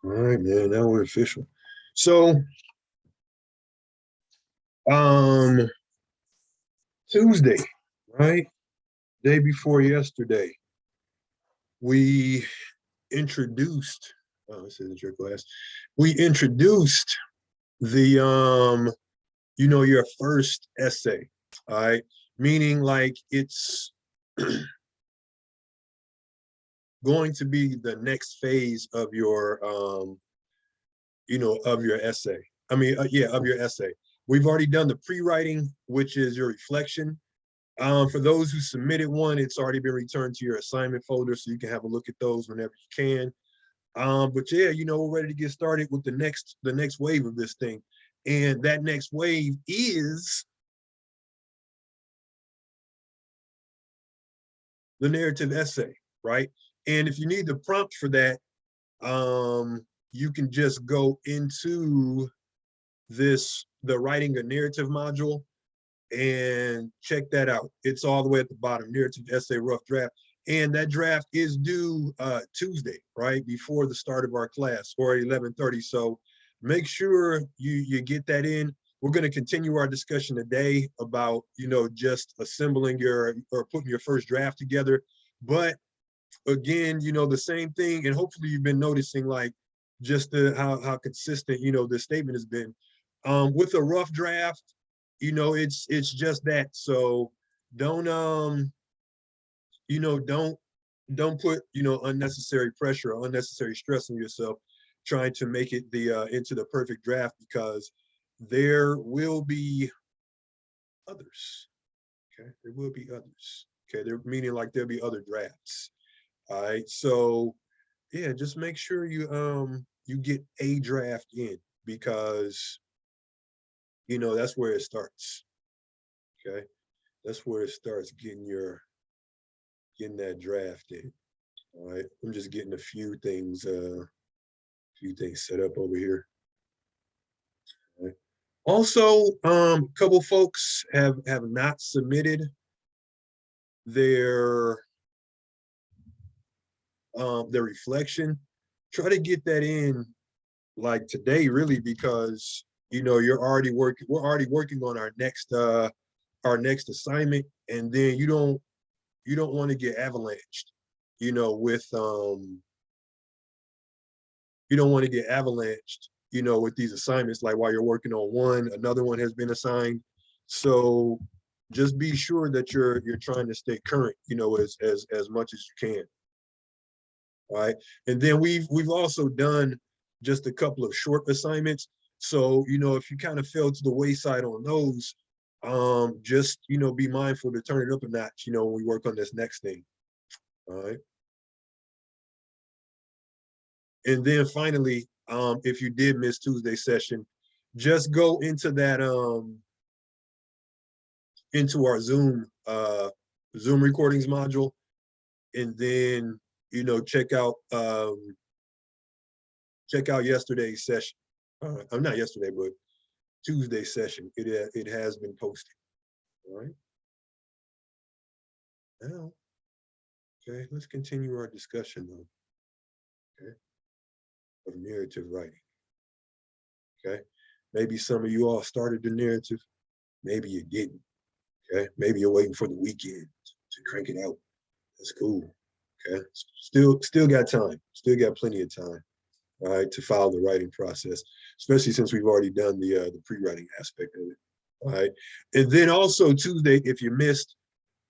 All right, man. Now we're official. So, um, Tuesday, right? Day before yesterday, we introduced. Oh, this isn't your class. We introduced the your first essay. All right, meaning like it's going to be the next phase of your of your essay. Yeah, of your essay. We've already done the pre-writing, which is your reflection. For those who submitted one, it's already been returned to your assignment folder, so you can have a look at those whenever you can. But yeah, we're ready to get started with the next wave of this thing, and that next wave is the narrative essay, right? And if you need the prompt for that, you can just go into the writing a narrative module and check that out. It's all the way at the bottom, narrative essay rough draft. And that draft is due Tuesday, right before the start of our class, or 11:30. So make sure you get that in. We're going to continue our discussion today about just assembling or putting your first draft together. But again, the same thing, and hopefully you've been noticing like just how consistent the statement has been. With a rough draft, it's just that. So don't don't put unnecessary pressure or unnecessary stress on yourself trying to make it into the perfect draft, because there will be others. Okay, there will be others. Okay, they're meaning like there'll be other drafts. All right, so yeah, just make sure you get a draft in, because that's where it starts. Okay, that's where it starts, getting that draft in. All right, I'm just getting a few things set up over here. All right. Also, a couple folks have not submitted their their reflection. Try to get that in like today, really, because you're already working. We're already working on our next assignment, and then you don't want to get avalanched, with you don't want to get avalanched, with these assignments, like while you're working on one, another one has been assigned. So just be sure that you're trying to stay current, as much as you can. All right. And then we've also done just a couple of short assignments. So, if you kind of fell to the wayside on those, just be mindful to turn it up a notch, when we work on this next thing. All right. And then finally, if you did miss Tuesday's session, just go into our Zoom recordings module, and then check out yesterday's session. I'm not yesterday, but Tuesday's session. It has been posted. All right. Now, okay, let's continue our discussion though. Okay, of narrative writing. Okay, maybe some of you all started the narrative, maybe you didn't. Okay, maybe you're waiting for the weekend to crank it out. That's cool. Okay, still got time. Still got plenty of time. All right, to follow the writing process, especially since we've already done the pre-writing aspect of it. All right, and then also Tuesday, if you missed,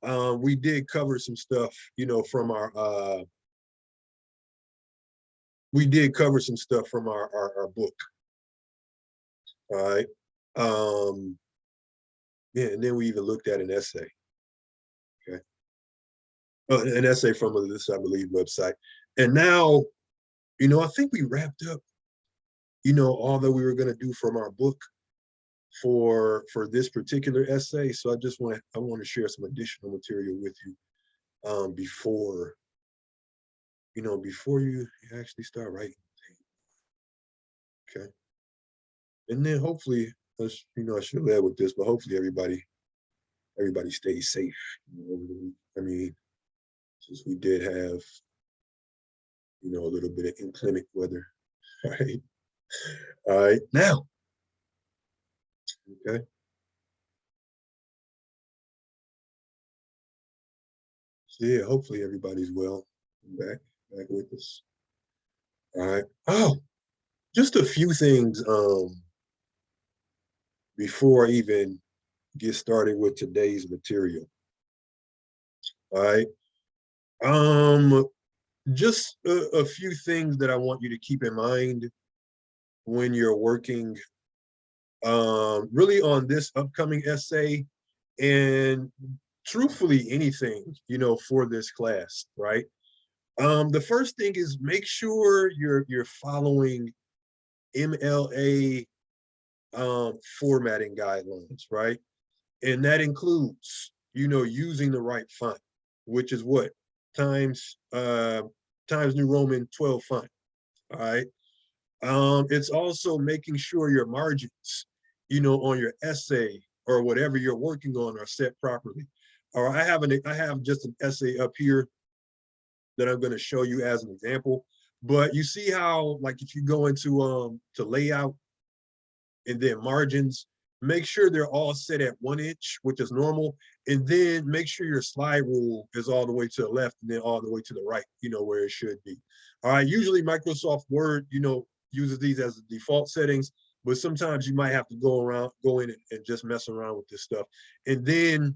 we did cover some stuff, from our we did cover some stuff from our book. All right. Yeah, and then we even looked at an essay. Okay. An essay from this, I believe, website. And now, I think we wrapped up, all that we were going to do from our book for this particular essay. So I want to share some additional material with you, before you actually start writing. Okay. And then hopefully, I should have led with this, but hopefully everybody stays safe over the week. I mean, since we did have, a little bit of inclement weather. All right. All right. Now, okay. So yeah, hopefully everybody's well. Back with us. All right. Oh, just a few things before I even get started with today's material. All right. Um, just a few things that I want you to keep in mind when you're working really on this upcoming essay and truthfully anything, for this class, right? The first thing is make sure you're following MLA formatting guidelines, right? And that includes, using the right font, which is what? Times New Roman 12 font. All right. It's also making sure your margins, on your essay or whatever you're working on are set properly. Or I have just an essay up here that I'm going to show you as an example. But you see how, like, if you go into to layout and then margins, make sure they're all set at 1 inch, which is normal, and then make sure your slide rule is all the way to the left and then all the way to the right, where it should be. All right, usually Microsoft Word, uses these as the default settings, but sometimes you might have to go in and just mess around with this stuff. And then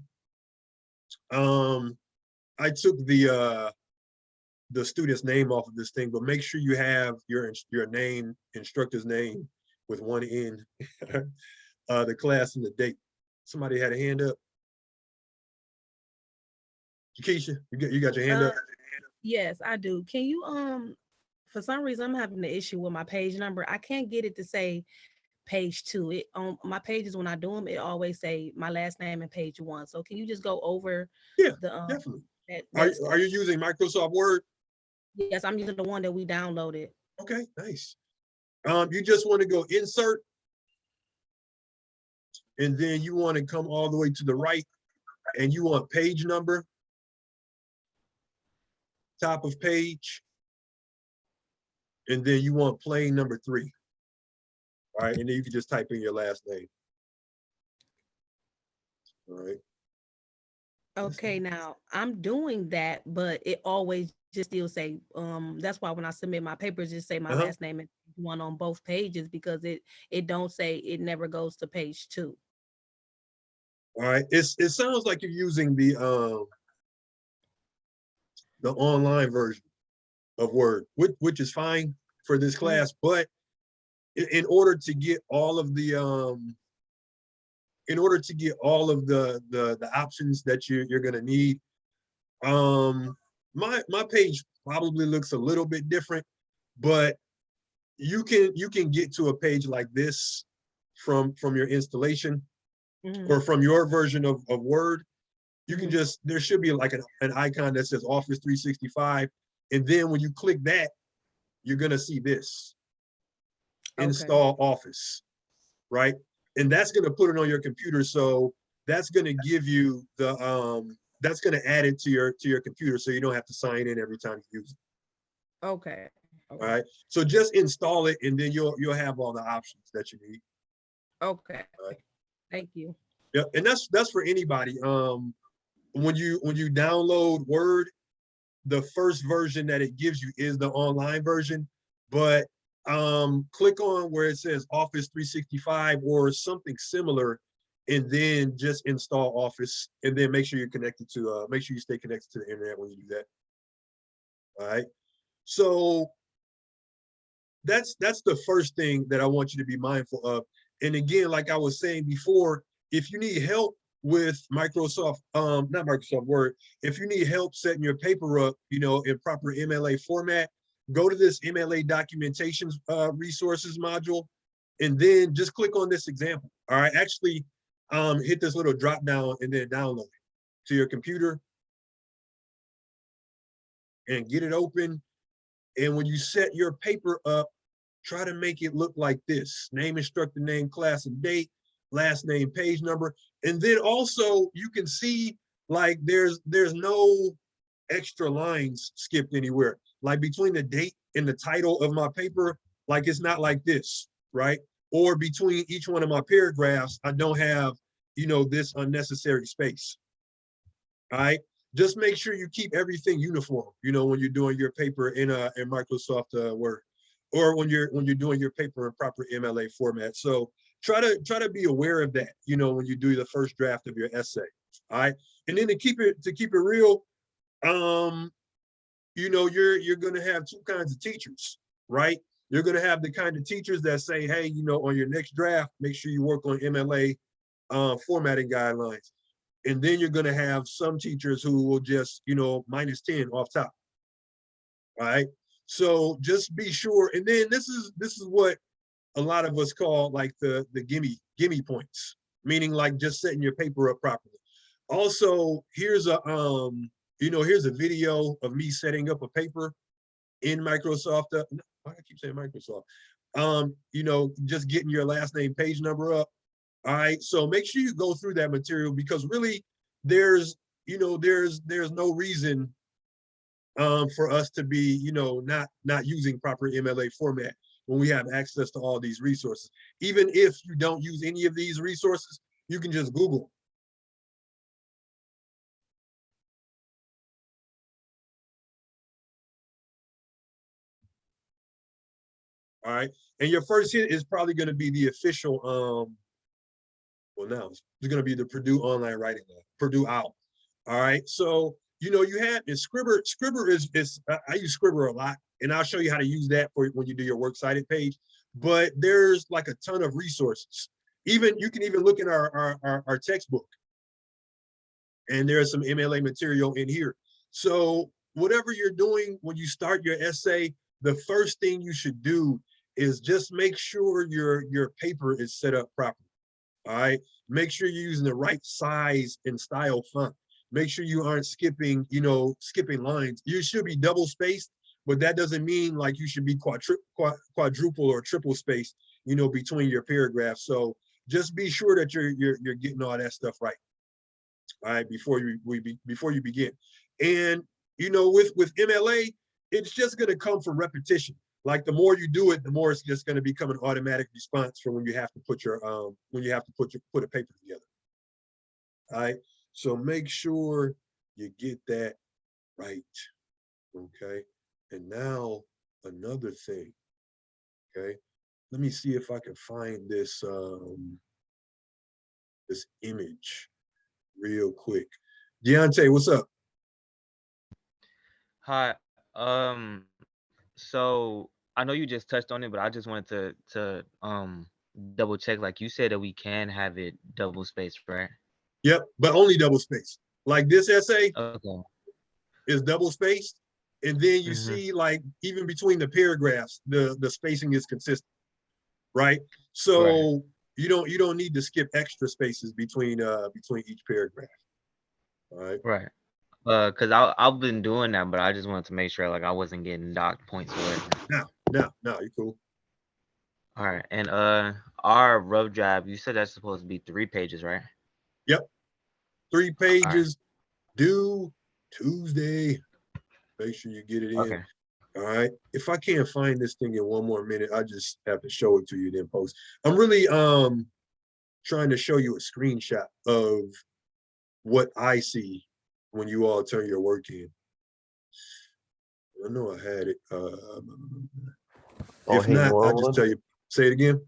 I took the student's name off of this thing, but make sure you have your name, instructor's name with 1 N, the class and the date. Somebody had a hand up. Keisha, you got your hand up? Yes, I do. Can you for some reason I'm having the issue with my page number. I can't get it to say page 2. It on my pages when I do them, it always say my last name and page 1. So can you just go over Yeah, the definitely. that Are you using Microsoft Word? Yes, I'm using the one that we downloaded. Okay, nice. You just want to go insert, and then you want to come all the way to the right, and you want page number, top of page, and then you want plain number 3. All right, and then you can just type in your last name. All right. Okay, now I'm doing that, but it always just still say that's why when I submit my papers just say my Uh-huh. last name and one on both pages because it don't say it never goes to page 2. All right. It sounds like you're using the online version of Word, which is fine for this Mhm. class, but in order to get all of the the options that you're gonna need, my page probably looks a little bit different, but you can get to a page like this from your installation Mhm. or from your version of Word. You can Mhm. just, there should be like an icon that says Office 365. And then when you click that, you're gonna see this, Okay. install Office, right? And that's gonna put it on your computer. So that's gonna give you that's gonna add it to your computer so you don't have to sign in every time you use it. Okay. All Okay. right. So just install it and then you'll have all the options that you need. Okay. All right. Thank you. Yeah, and that's for anybody. When you download Word, the first version that it gives you is the online version, but click on where it says Office 365 or something similar, and then just install Office, and then make sure you're connected to make sure you stay connected to the internet when you do that. All right. So that's the first thing that I want you to be mindful of. And again, like I was saying before, if you need help with Microsoft, not Microsoft Word, if you need help setting your paper up, in proper MLA format, go to this MLA documentation resources module, and then just click on this example. All right, actually, hit this little drop down and then download it to your computer and get it open. And when you set your paper up, try to make it look like this: name, instructor name, class and date, last name, page number. And then also you can see, like, there's no extra lines skipped anywhere. Like between the date and the title of my paper, like it's not like this, right? Or between each one of my paragraphs, I don't have, you know, this unnecessary space. All right. Just make sure you keep everything uniform, you know, when you're doing your paper in Microsoft Word, or when you're doing your paper in proper MLA format. So try to be aware of that, you know, when you do the first draft of your essay. All right. And then to keep it real, you know, you're gonna have two kinds of teachers, right? You're gonna have the kind of teachers that say, hey, you know, on your next draft, make sure you work on MLA formatting guidelines. And then you're going to have some teachers who will just, you know, -10 off top. All right. So just be sure. And then this is what a lot of us call like the gimme points, meaning like just setting your paper up properly. Also, here's a you know, here's a video of me setting up a paper in Microsoft. I keep saying Microsoft. You know, just getting your last name page number up. All right, so make sure you go through that material, because really there's, you know, there's no reason for us to be, you know, not using proper MLA format when we have access to all these resources. Even if you don't use any of these resources, you can just Google. All right, and your first hit is probably going to be the official well, now it's going to be the Purdue Online Writing Lab, Purdue OWL. All right. So, you know, you have is Scribr. Scribr is I use Scribr a lot, and I'll show you how to use that for when you do your works cited page. But there's like a ton of resources. Even you can even look in our textbook, and there's some MLA material in here. So whatever you're doing when you start your essay, the first thing you should do is just make sure your paper is set up properly. All right. Make sure you're using the right size and style font. Make sure you aren't skipping, you know, skipping lines. You should be double spaced, but that doesn't mean like you should be quadruple or triple spaced, you know, between your paragraphs. So just be sure that you're getting all that stuff right. All right, before you begin. And you know, with MLA, it's just going to come from repetition. Like the more you do it, the more it's just going to become an automatic response for when you have to put your put a paper together. All right. So make sure you get that right. Okay. And now another thing. Okay. Let me see if I can find this this image real quick. Deontay, what's up? Hi. Um, so I know you just touched on it, but I just wanted to double check. Like you said that we can have it double spaced, right? Yep, but only double spaced. Like this essay Okay. is double spaced, and then you Mm-hmm. see like even between the paragraphs, the spacing is consistent, right? Right. So you don't need to skip extra spaces between each paragraph. All right. Right. Cause I've been doing that, but I just wanted to make sure like I wasn't getting docked points for it. Now you cool. All right. And our rough draft, you said that's supposed to be 3 pages, right? Yep, 3 All right. pages due Tuesday. Make sure you get it in. Okay. All right. If I can't find this thing in one more minute, I just have to show it to you then post. I'm really trying to show you a screenshot of what I see when you all turn your work in. I know I had it. Oh, If hey, not, I'll just Norwood. tell you. Say it again.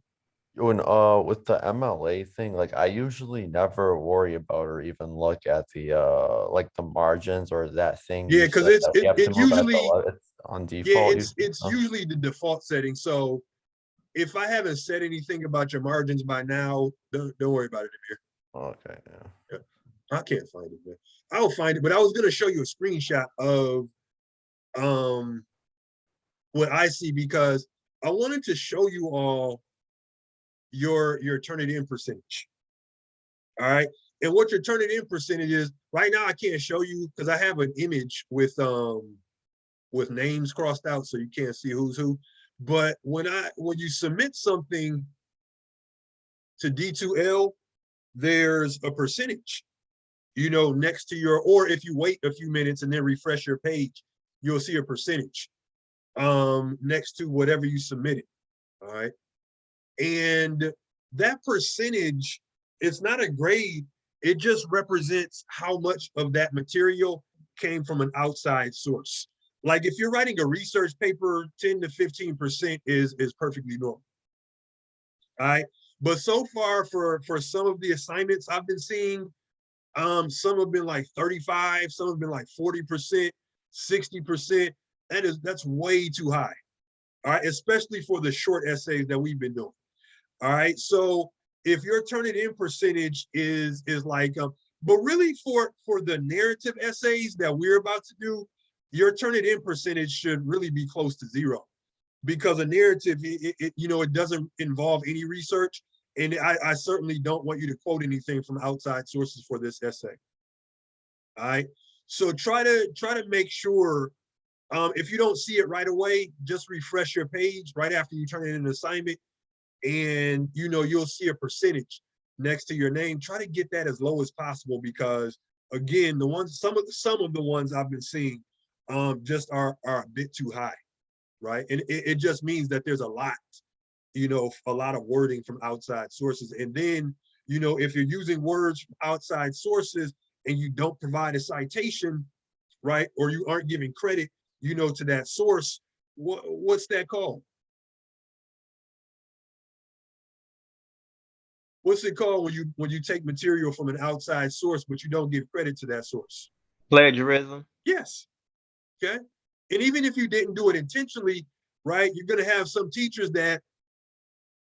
When with the MLA thing, like I usually never worry about or even look at the like the margins or that thing Yeah, you because said that we have to it move at the usually it's on yeah default usually. it's usually the default setting. So if I haven't said anything about your margins by now, don't worry about it, Amir. Okay, yeah. Yeah. I can't find it, man. I'll find it, but I was gonna show you a screenshot of um what I see, because I wanted to show you all your Turnitin percentage. All right. And what your Turnitin percentage is right now, I can't show you because I have an image with names crossed out so you can't see who's who. But when you submit something to D2L, there's a percentage, you know, next to your, or if you wait a few minutes and then refresh your page, you'll see a percentage next to whatever you submitted. all right? And that percentage, it's not a grade, it just represents how much of that material came from an outside source. Like if you're writing a research paper, 10 to 15% is perfectly normal. All right. But so far for some of the assignments I've been seeing, some have been like 35, some have been like 40%, 60%. That's way too high. All right, especially for the short essays that we've been doing. All right, so if your Turnitin percentage is like, but really for the narrative essays that we're about to do, your Turnitin percentage should really be close to 0, because a narrative, it doesn't involve any research, and I certainly don't want you to quote anything from outside sources for this essay. All right, so try to make sure, if you don't see it right away, just refresh your page right after you turn in an assignment, and you'll see a percentage next to your name. Try to get that as low as possible, because again, some of the ones I've been seeing just are a bit too high, right? And it just means that there's a lot of wording from outside sources. And then, if you're using words from outside sources and you don't provide a citation, right, or you aren't giving credit, to that source, what's that called? What's it called when you take material from an outside source, but you don't give credit to that source? Plagiarism. Yes. Okay. And even if you didn't do it intentionally, right, you're going to have some teachers that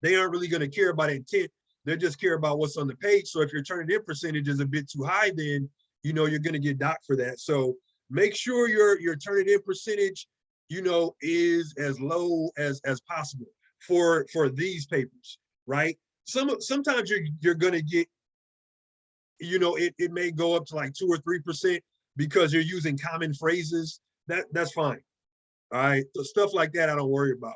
they aren't really going to care about intent. They just care about what's on the page. So if your Turnitin percentage is a bit too high, then you're going to get docked for that. So make sure your Turnitin percentage, is as low as possible for these papers, right? Sometimes you're going to get, it may go up to like 2 or 3% because you're using common phrases. That's fine. All right, so stuff like that I don't worry about.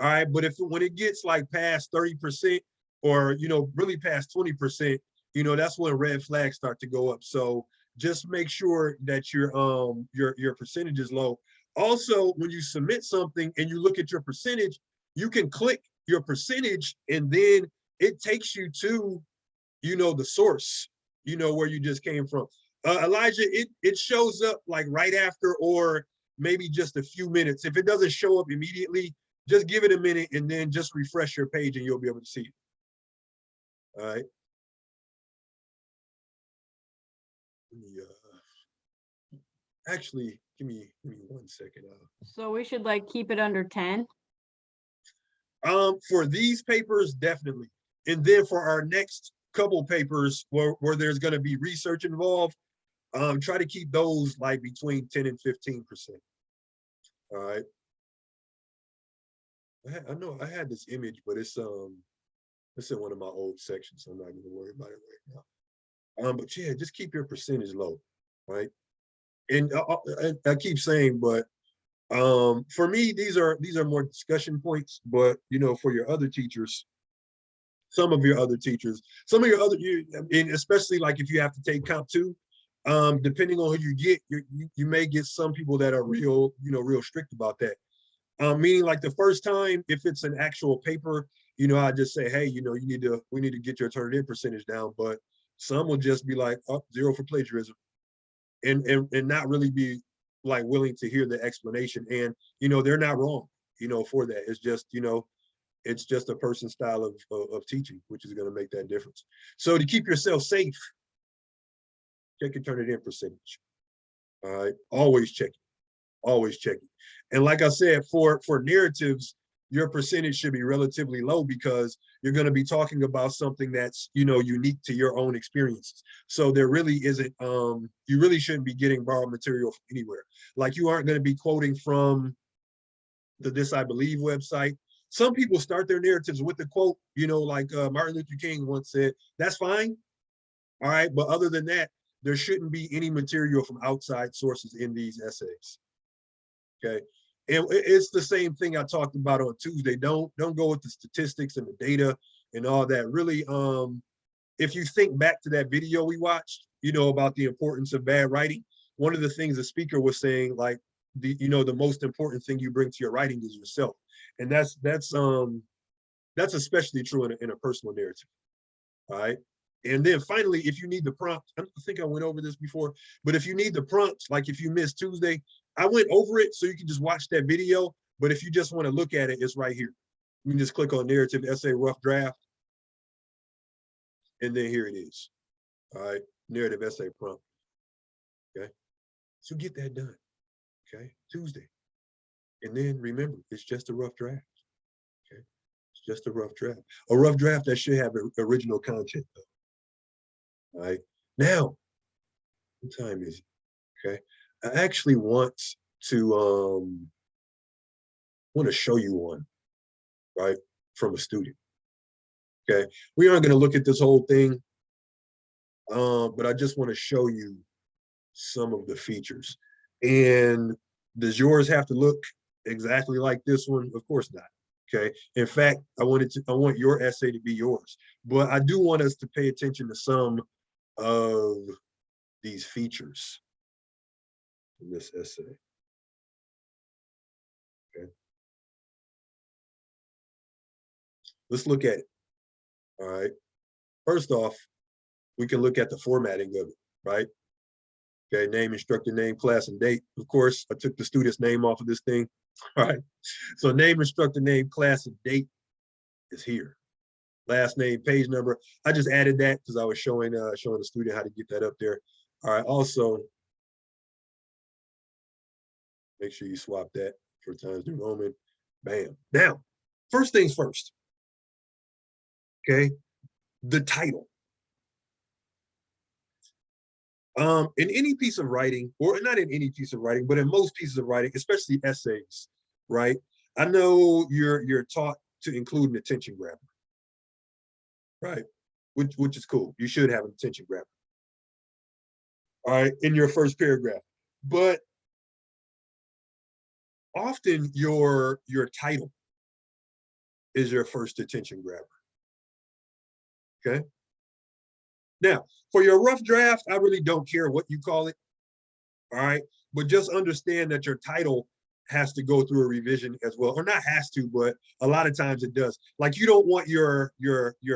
All right, but when it gets like past 30% or really past 20%, that's when red flags start to go up. So just make sure that your percentage is low. Also, when you submit something and you look at your percentage, you can click your percentage and then it takes you to the source, where you just came from. Elijah, it shows up like right after, or maybe just a few minutes. If it doesn't show up immediately, just give it a minute and then just refresh your page and you'll be able to see it. All right. Actually, give me 1 second. So we should like keep it under 10? For these papers, definitely. And then for our next couple papers where there's going to be research involved, try to keep those like between 10 and 15%. All right. I know I had this image, but it's in one of my old sections, so I'm not going to worry about it right now. But yeah, just keep your percentage low, right? And I keep saying, but for me, these are more discussion points. But for your other teachers, some of your other, and especially like if you have to take Comp 2, depending on who you get, you may get some people that are real strict about that. Meaning like the first time, if it's an actual paper, I just say, hey, we need to get your Turnitin percentage down. But some will just be like, oh, 0 for plagiarism, and not really be like willing to hear the explanation. And they're not wrong, for that. It's just it's just a person's style of teaching, which is going to make that difference. So to keep yourself safe, check your Turnitin percentage. All right, always check it. Always check it. And like I said, for narratives, your percentage should be relatively low because you're going to be talking about something that's unique to your own experiences. So there really isn't, you really shouldn't be getting borrowed material from anywhere. Like you aren't going to be quoting from the This I Believe website. Some people start their narratives with the quote, like Martin Luther King once said, that's fine. All right, but other than that, there shouldn't be any material from outside sources in these essays. Okay, and it's the same thing I talked about on Tuesday. Don't go with the statistics and the data and all that. Really, if you think back to that video we watched, about the importance of bad writing, one of the things the speaker was saying, like the most important thing you bring to your writing is yourself, and that's That's especially true in a personal narrative. All right. And then finally, if you need the prompt, I think I went over this before, but if you need the prompt, like if you missed Tuesday, I went over it so you can just watch that video. But if you just want to look at it, it's right here. You can just click on narrative essay rough draft. And then here it is. All right. Narrative essay prompt. Okay. So get that done. Okay. Tuesday. And then remember, it's just a rough draft. Okay. It's just a rough draft. A rough draft that should have original content though. All right. Now, what time is it? Okay. I actually want to show you one, right, from a student. Okay. We aren't going to look at this whole thing, but I just want to show you some of the features. And does yours have to look exactly like this one? Of course not. Okay. In fact, I want your essay to be yours, but I do want us to pay attention to some of these features in this essay. Okay. Let's look at it. All right. First off, we can look at the formatting of it, right? Okay, name, instructor name, class, and date. Of course, I took the student's name off of this thing. All right. So name, instructor name, class, and date is here. Last name, page number. I just added that because I was showing the student how to get that up there. All right. Also, make sure you swap that for Times New Roman. Bam. Now, first things first. Okay, the title. In any piece of writing, or not in any piece of writing, but in most pieces of writing, especially essays, right? I know you're taught to include an attention grabber, right? Which is cool. You should have an attention grabber. All right, in your first paragraph. But often your title is your first attention grabber. Okay. Now, for your rough draft, I really don't care what you call it. All right. But just understand that your title has to go through a revision as well, or not has to, but a lot of times it does. Like you don't want your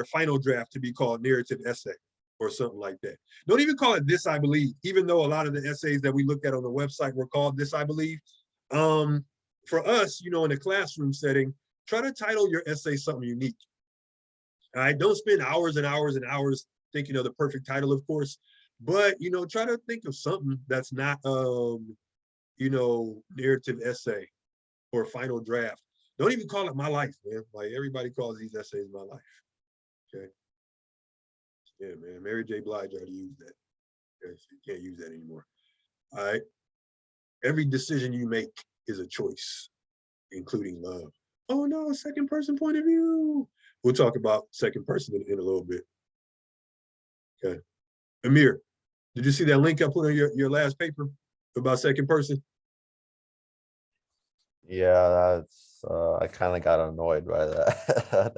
final draft to be called narrative essay or something like that. Don't even call it This I Believe, even though a lot of the essays that we looked at on the website were called This I Believe. For us, in a classroom setting, try to title your essay something unique. All right, don't spend hours and hours and hours thinking of the perfect title, of course, but try to think of something that's not narrative essay or final draft. Don't even call it My Life, man. Like everybody calls these essays My Life. Okay. Yeah, man. Mary J. Blige already used that. Okay, so you can't use that anymore. All right. Every decision you make is a choice, including love. Oh no, second person point of view. We'll talk about second person in a little bit. Okay. Amir, did you see that link I put on your last paper about second person? Yeah, that's I kind of got annoyed by that.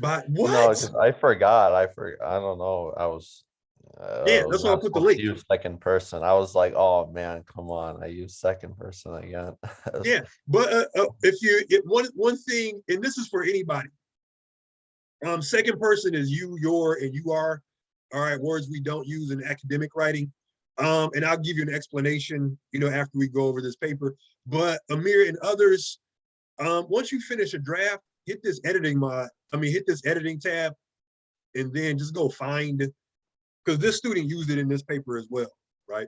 By You what? know, 'cause I forgot. I don't know. I was Yeah, that's why I not put the supposed link. to use second person. I was like, oh man, come on. I use second person again. Yeah, but if one thing, and this is for anybody. Second person is you, your, and you are. All right, words we don't use in academic writing. And I'll give you an explanation, after we go over this paper. But Amir and others, once you finish a draft, hit this editing tab, and then just go find, because this student used it in this paper as well, right?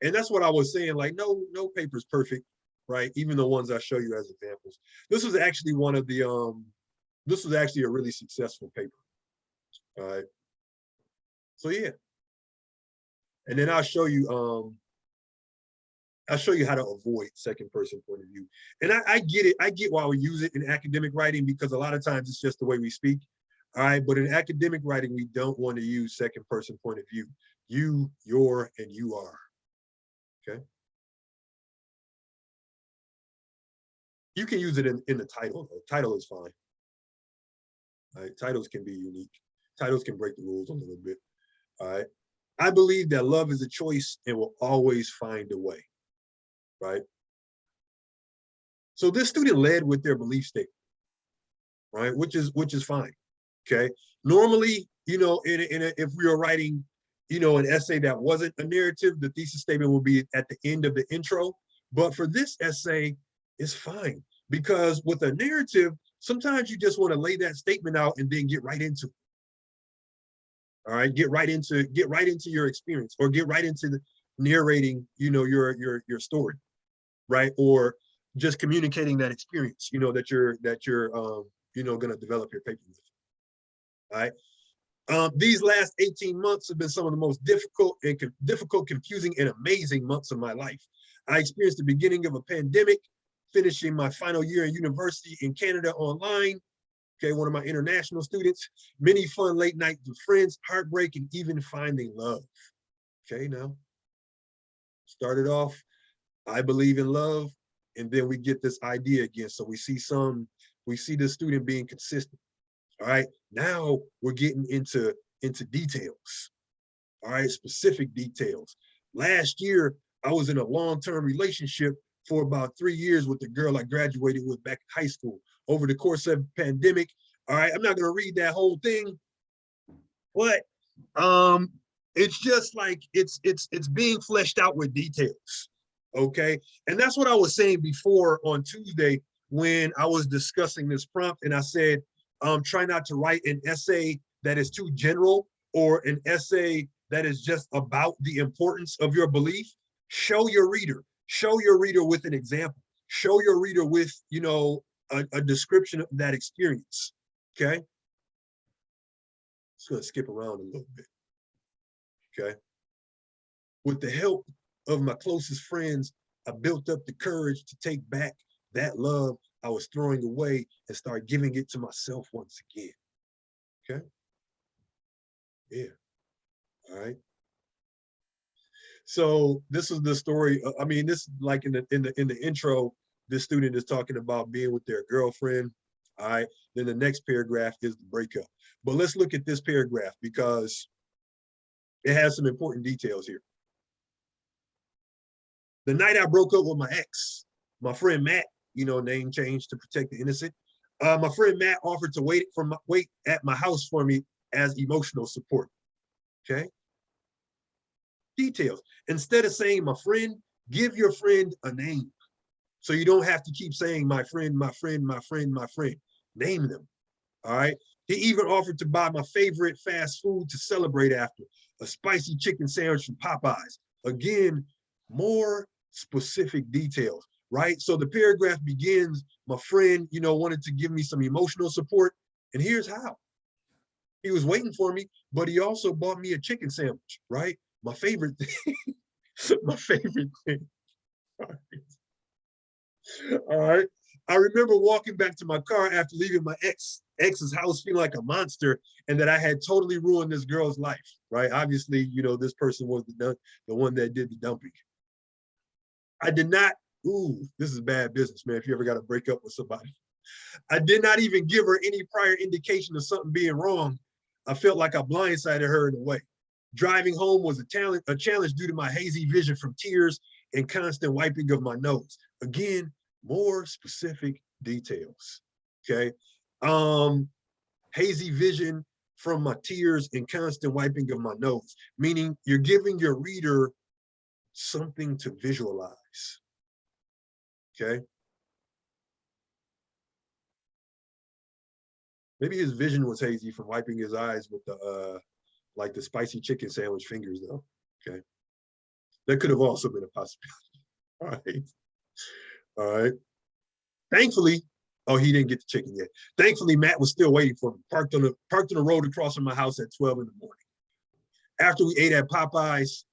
And that's what I was saying, like, no paper's perfect, right? Even the ones I show you as examples. This was actually one of the, this was actually a really successful paper, all right? So yeah. And then I'll show you how to avoid second person point of view. And I get it. I get why we use it in academic writing, because a lot of times it's just the way we speak. All right. But in academic writing, we don't want to use second person point of view. You, your, and you are. Okay. You can use it in the title. The title is fine. All right. Titles can be unique. Titles can break the rules a little bit. All right. I believe that love is a choice and will always find a way. Right? So this student led with their belief statement. right? Which is fine. Okay. Normally, you know, if we were writing, you know, an essay that wasn't a narrative, the thesis statement will be at the end of the intro. But for this essay, it's fine, because with a narrative, sometimes you just want to lay that statement out and then get right into it. All right, get right into your experience, or get right into the narrating, you know, your story, right? Or just communicating that experience, you know, that you're you know, going to develop your paper with. All right. These last 18 months have been some of the most difficult, confusing, and amazing months of my life. I experienced the beginning of a pandemic, finishing my final year in university in Canada online. Okay, one of my international students, many fun late nights with friends, heartbreak, and even finding love. Okay, now, started off, I believe in love, and then we get this idea again. So we see the student being consistent. All right, now we're getting into details. All right, specific details. Last year, I was in a long-term relationship for about 3 years with the girl I graduated with back in high school. Over the course of the pandemic, all right, I'm not gonna read that whole thing, but it's just like it's being fleshed out with details. Okay, and that's what I was saying before on Tuesday when I was discussing this prompt, and I said, try not to write an essay that is too general, or an essay that is just about the importance of your belief. Show your reader with an example. Show your reader with, you know, a description of that experience. Okay. Just gonna skip around a little bit. Okay. With the help of my closest friends, I built up the courage to take back that love I was throwing away and start giving it to myself once again. Okay. Yeah. All right. So this is the story. I mean, this, like in the intro, this student is talking about being with their girlfriend. All right. Then the next paragraph is the breakup. But let's look at this paragraph because it has some important details here. The night I broke up with my ex, my friend Matt, you know, name change to protect the innocent. My friend Matt offered to wait at my house for me as emotional support. Okay. Details. Instead of saying my friend, give your friend a name. So you don't have to keep saying my friend, my friend, my friend, my friend. Name them. All right. He even offered to buy my favorite fast food to celebrate after, a spicy chicken sandwich from Popeyes. Again, more specific details, right? So the paragraph begins, my friend, you know, wanted to give me some emotional support. And here's how. He was waiting for me, but he also bought me a chicken sandwich, right? My favorite thing. My favorite thing. All right. I remember walking back to my car after leaving my ex's house feeling like a monster, and that I had totally ruined this girl's life, right? Obviously, you know, this person was the one that did the dumping. I did not, this is bad business, man, if you ever got to break up with somebody. I did not even give her any prior indication of something being wrong. I felt like I blindsided her in a way. Driving home was a challenge due to my hazy vision from tears and constant wiping of my nose. Again, more specific details, okay? Hazy vision from my tears and constant wiping of my nose, meaning you're giving your reader something to visualize, okay? Maybe his vision was hazy from wiping his eyes with the like the spicy chicken sandwich fingers though, okay? That could have also been a possibility, all right? All right. Thankfully, oh, he didn't get the chicken yet. Thankfully, Matt was still waiting for me, parked on the road across from my house at 12 in the morning. After we ate at Popeyes,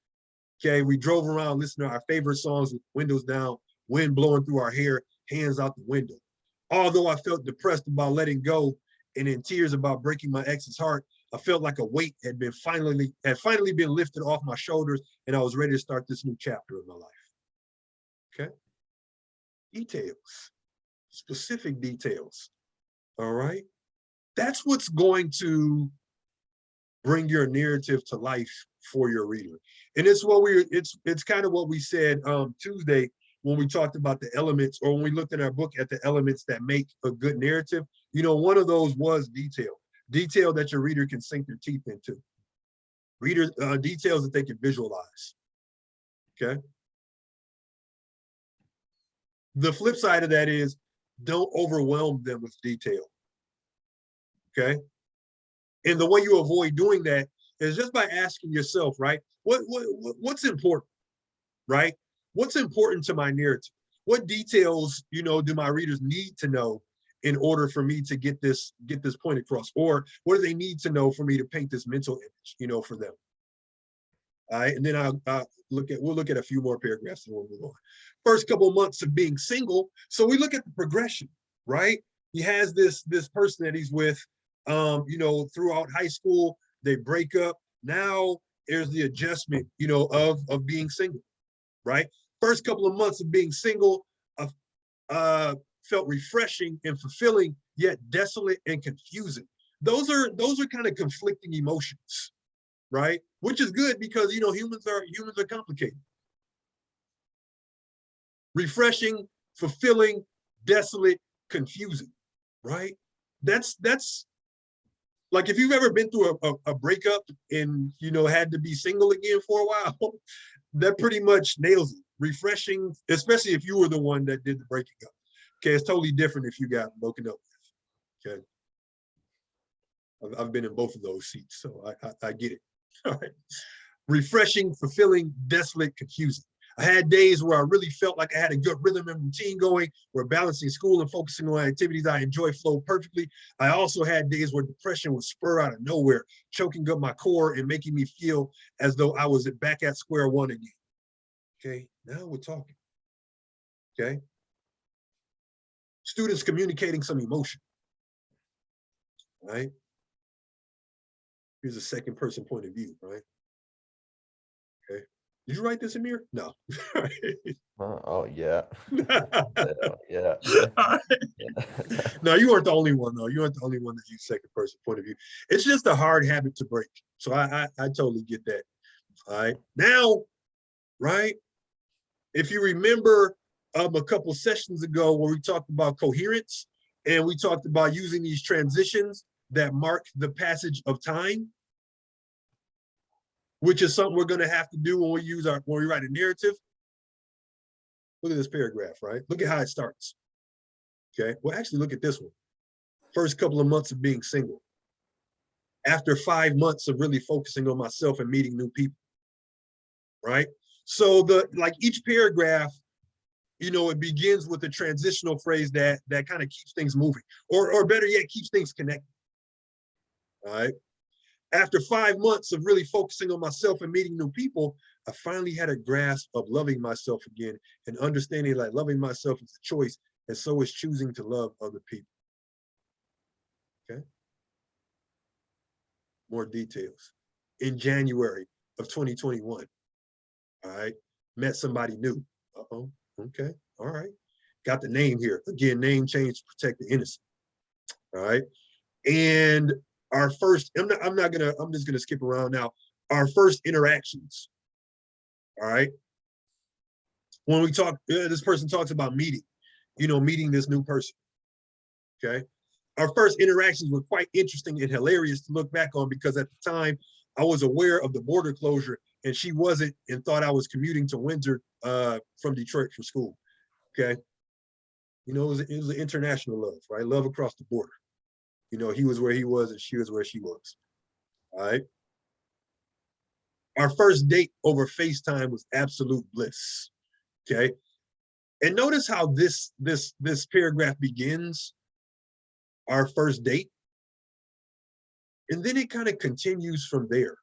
okay, we drove around listening to our favorite songs with windows down, wind blowing through our hair, hands out the window. Although I felt depressed about letting go and in tears about breaking my ex's heart, I felt like a weight had finally been lifted off my shoulders, and I was ready to start this new chapter of my life. Okay. Details, specific details. All right. That's what's going to bring your narrative to life for your reader. And it's what it's kind of what we said Tuesday when we talked about the elements, or when we looked in our book at the elements that make a good narrative, you know, one of those was detail. Detail that your reader can sink their teeth into. Details that they can visualize. Okay. The flip side of that is don't overwhelm them with detail. Okay. And the way you avoid doing that is just by asking yourself, right? What's important, right? What's important to my narrative? What details, you know, do my readers need to know in order for me to get this point across? Or what do they need to know for me to paint this mental image, you know, for them? All right, and then we'll look at a few more paragraphs and we'll move on. First couple of months of being single. So we look at the progression, right? He has this person that he's with, you know, throughout high school, they break up. Now there's the adjustment, you know, of being single, right? First couple of months of being single felt refreshing and fulfilling, yet desolate and confusing. Those are kind of conflicting emotions, right? Which is good because, you know, humans are complicated. Refreshing, fulfilling, desolate, confusing, right? That's like, if you've ever been through a breakup and, you know, had to be single again for a while, that pretty much nails it. Refreshing, especially if you were the one that did the breaking up. Okay, it's totally different if you got broken up with. Okay, I've been in both of those seats, so I get it. All right. Refreshing, fulfilling, desolate, confusing. I had days where I really felt like I had a good rhythm and routine going, where balancing school and focusing on activities I enjoy flowed perfectly. I also had days where depression would spur out of nowhere, choking up my core and making me feel as though I was back at square one again. Okay, now we're talking. Okay. Students communicating some emotion. Right. Here's a second person point of view, right? Okay. Did you write this, Amir? No. Oh yeah. Yeah. No, you weren't the only one, though. You weren't the only one that used second person point of view. It's just a hard habit to break. So I totally get that. All right. Now, right, if you remember a couple sessions ago where we talked about coherence and we talked about using these transitions that mark the passage of time, which is something we're going to have to do when we write a narrative. Look at this paragraph, right? Look at how it starts. Okay, well, actually look at this one. First couple of months of being single. After 5 months of really focusing on myself and meeting new people, right? So like each paragraph, you know, it begins with a transitional phrase that kind of keeps things moving, or better yet, keeps things connected. All right. After 5 months of really focusing on myself and meeting new people, I finally had a grasp of loving myself again and understanding that loving myself is a choice, and so is choosing to love other people. Okay. More details. In January of 2021, all right, met somebody new. Uh-oh, okay, all right. Got the name here. Again, name change to protect the innocent. All right. And our first, I'm just gonna skip around now. Our first interactions. All right. When we talk, this person talks about meeting, you know, meeting this new person. Okay. Our first interactions were quite interesting and hilarious to look back on, because at the time I was aware of the border closure and she wasn't, and thought I was commuting to Windsor from Detroit for school. Okay. You know, it was an international love, right? Love across the border. You know, he was where he was and she was where she was. All right. Our first date over FaceTime was absolute bliss. Okay. And notice how this paragraph begins, our first date. And then it kind of continues from there,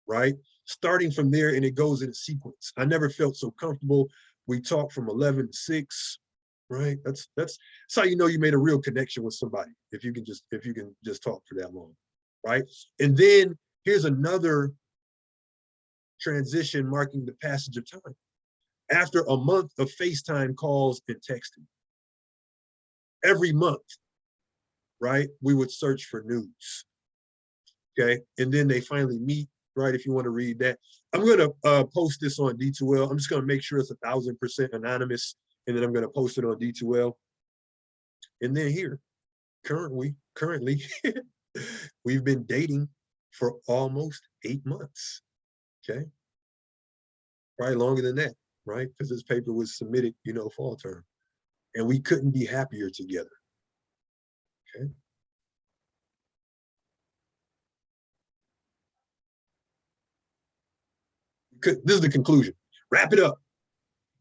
right? Starting from there, and it goes in a sequence. I never felt so comfortable. We talked from 11 to 6, right? That's how you know you made a real connection with somebody, if you can just talk for that long, right? And then here's another transition marking the passage of time. After a month of FaceTime calls and texting, every month, right, we would search for news. Okay, and then they finally meet right? If you want to read that. I'm going to post this on D2L. I'm just going to make sure it's 1000% anonymous, and then I'm going to post it on D2L. And then here, currently, we've been dating for almost 8 months, okay? Probably longer than that, right? Because this paper was submitted, fall term. And we couldn't be happier together, okay? This is the conclusion. Wrap it up.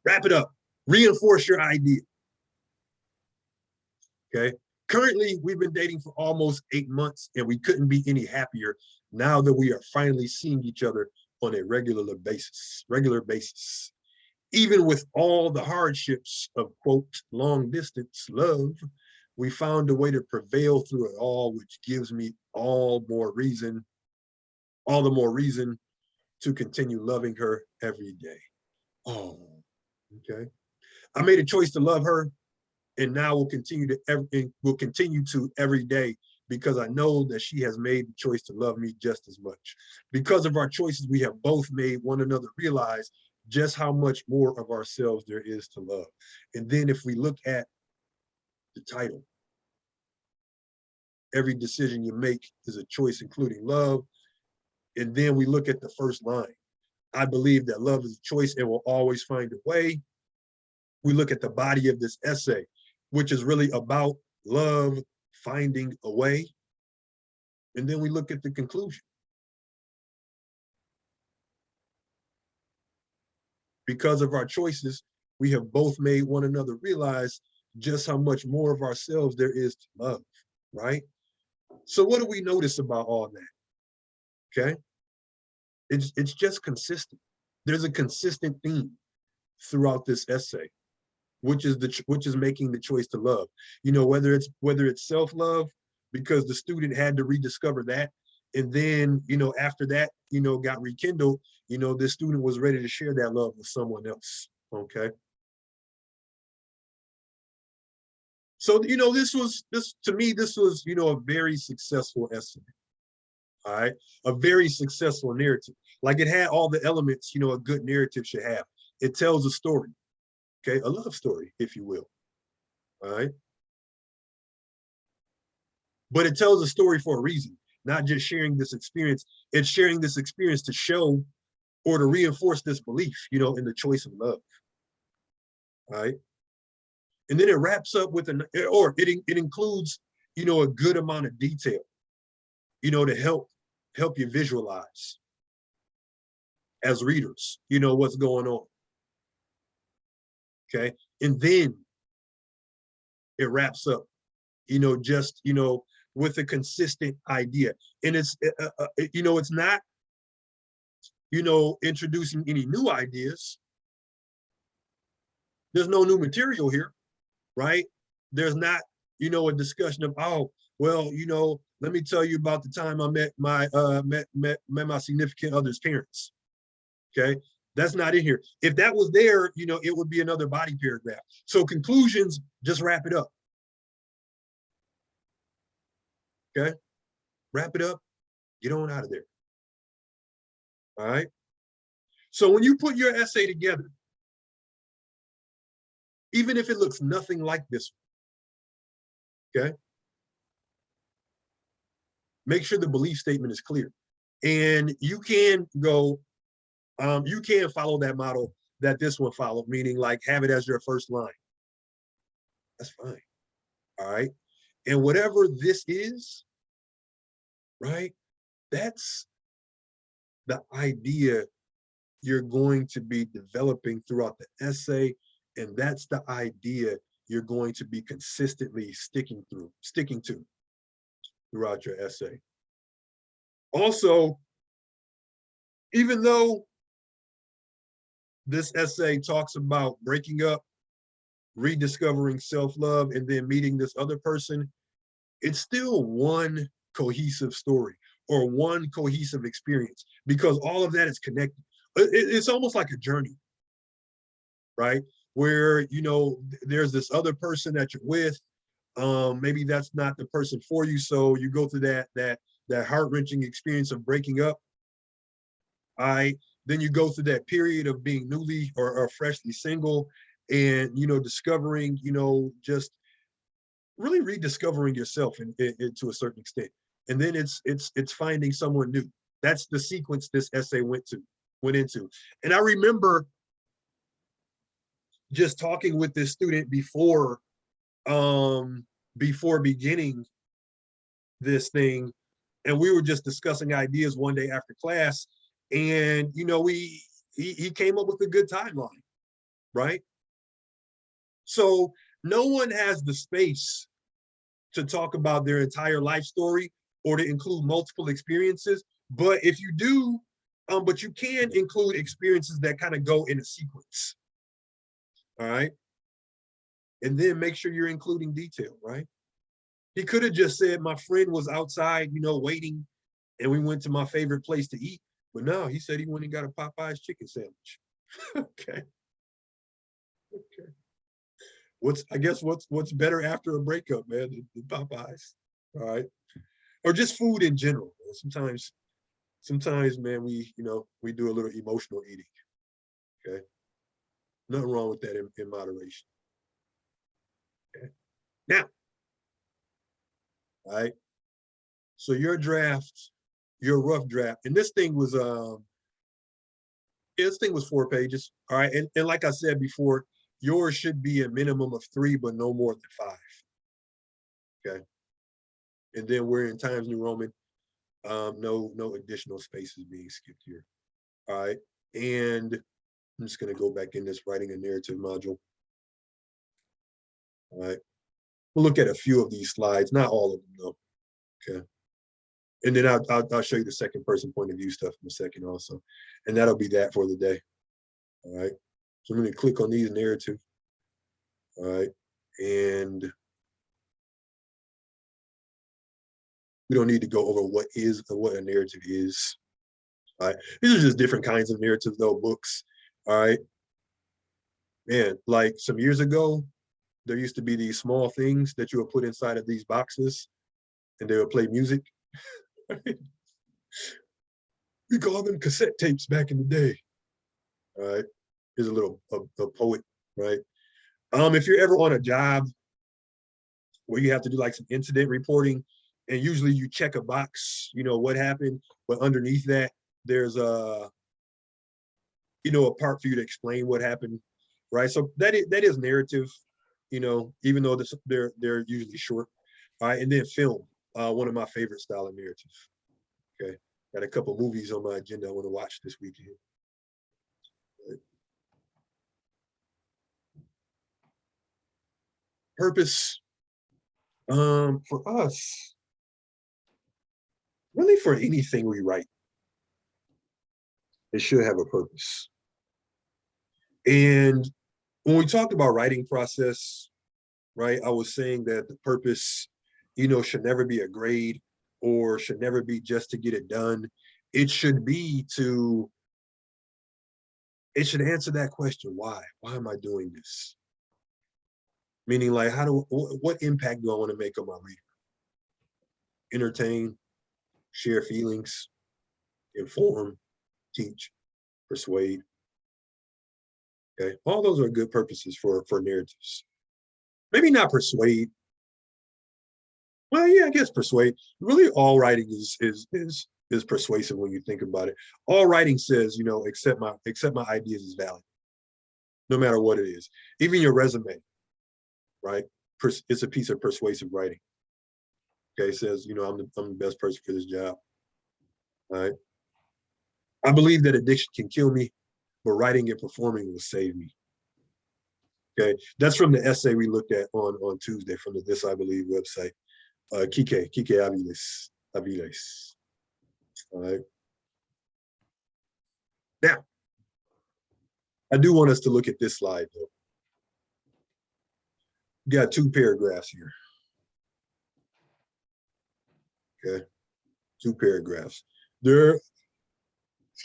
Wrap it up. Reinforce your idea. Okay. Currently, we've been dating for almost 8 months, and we couldn't be any happier now that we are finally seeing each other on a regular basis. Even with all the hardships of, quote, long distance love, we found a way to prevail through it all, which gives me all the more reason to continue loving her every day. Oh, okay. I made a choice to love her, and now will continue to every day, because I know that she has made the choice to love me just as much. Because of our choices, we have both made one another realize just how much more of ourselves there is to love. And then if we look at the title, every decision you make is a choice, including love. And then we look at the first line. I believe that love is a choice and will always find a way. We look at the body of this essay, which is really about love finding a way. And then we look at the conclusion. Because of our choices, we have both made one another realize just how much more of ourselves there is to love, right? So what do we notice about all that? Okay. It's just consistent. There's a consistent theme throughout this essay, which is making the choice to love. Whether it's self-love, because the student had to rediscover that, and then after that got rekindled, the student was ready to share that love with someone else. Okay. So this was a very successful essay. All right, a very successful narrative. Like, it had all the elements a good narrative should have. It tells a story, okay, a love story, if you will. All right, but it tells a story for a reason, not just sharing this experience. It's sharing this experience to show or to reinforce this belief, in the choice of love. All right, and then it wraps up with it includes a good amount of detail, to help you visualize as readers, what's going on. Okay. And then it wraps up, just, with a consistent idea. And it's, it's not, introducing any new ideas. There's no new material here, right? There's not, a discussion of, oh, well, let me tell you about the time I met my significant other's parents. Okay, that's not in here. If that was there, it would be another body paragraph. So conclusions, just wrap it up. Okay, wrap it up, get on out of there. All right. So when you put your essay together, even if it looks nothing like this one, okay, make sure the belief statement is clear. And you can go, you can follow that model that this one followed, meaning like have it as your first line. That's fine. All right. And whatever this is, right, that's the idea you're going to be developing throughout the essay. And that's the idea you're going to be consistently sticking to throughout your essay. Also, even though this essay talks about breaking up, rediscovering self-love, and then meeting this other person, it's still one cohesive story or one cohesive experience, because all of that is connected. It's almost like a journey, right? Where, there's this other person that you're with. Maybe that's not the person for you. So you go through that heart-wrenching experience of breaking up. All right. Then you go through that period of being newly or freshly single and, discovering, just really rediscovering yourself to a certain extent. And then it's finding someone new. That's the sequence this essay went into. And I remember just talking with this student before beginning this thing, and we were just discussing ideas one day after class, and he came up with a good timeline, right? So no one has the space to talk about their entire life story or to include multiple experiences, but if you do, but you can include experiences that kind of go in a sequence. All right. And then make sure you're including detail, right? He could have just said, my friend was outside, waiting, and we went to my favorite place to eat. But no, he said he went and got a Popeye's chicken sandwich. Okay. Okay. What's better after a breakup, man, than Popeyes? All right. Or just food in general. Sometimes, man, we do a little emotional eating. Okay. Nothing wrong with that in moderation. Okay. Now, all right. So your rough draft, and this thing was 4 pages. All right. And like I said before, yours should be a minimum of 3, but no more than 5. Okay. And then we're in Times New Roman. No additional spaces being skipped here. All right. And I'm just going to go back in this writing a narrative module. All right. We'll look at a few of these slides, not all of them though. Okay. And then I'll show you the second person point of view stuff in a second also. And that'll be that for the day. All right. So I'm going to click on these narrative. All right. And we don't need to go over what a narrative is. All right. These are just different kinds of narratives though, books. All right. Man, like some years ago, there used to be these small things that you would put inside of these boxes and they would play music. We call them cassette tapes back in the day. All right. Here's a little a poet, right? If you're ever on a job where you have to do like some incident reporting, and usually you check a box, what happened, but underneath that, there's a part for you to explain what happened, right? So that is narrative, even though they're usually short. All right, and then film, one of my favorite style of narrative. Okay, got a couple movies on my agenda I want to watch this weekend. Right. Purpose, for us, really for anything we write, it should have a purpose. And when we talked about writing process, right, I was saying that the purpose, should never be a grade or should never be just to get it done. It should answer that question, why? Why am I doing this? Meaning like, what impact do I want to make on my reader? Entertain, share feelings, inform, teach, persuade. Okay, all those are good purposes for narratives. Maybe not persuade. Well, yeah, I guess persuade. Really, all writing is persuasive when you think about it. All writing says, accept my ideas as valid, no matter what it is. Even your resume, right? It's a piece of persuasive writing. Okay, it says, I'm the best person for this job. All right. I believe that addiction can kill me, but writing and performing will save me. Okay, that's from the essay we looked at on Tuesday from the This I Believe website. Kike Aviles. All right. Now, I do want us to look at this slide though. We got 2 paragraphs here. Okay, 2 paragraphs. They're,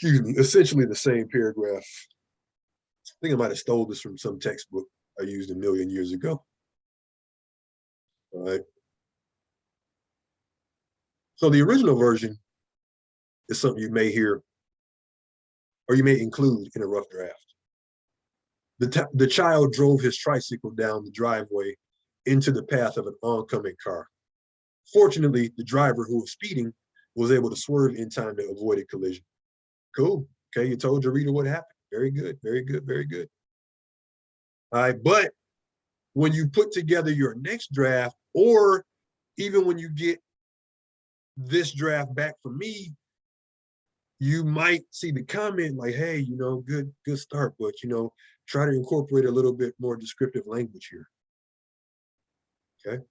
essentially the same paragraph. I think I might have stole this from some textbook I used a million years ago. All right. So the original version is something you may hear or you may include in a rough draft. The child drove his tricycle down the driveway into the path of an oncoming car. Fortunately, the driver, who was speeding, was able to swerve in time to avoid a collision. Cool. Okay, you told your reader what happened. Very good, very good, very good. All right, but when you put together your next draft, or even when you get this draft back from me, you might see the comment like, hey, you know, good start, but, you know, try to incorporate a little bit more descriptive language here. Okay.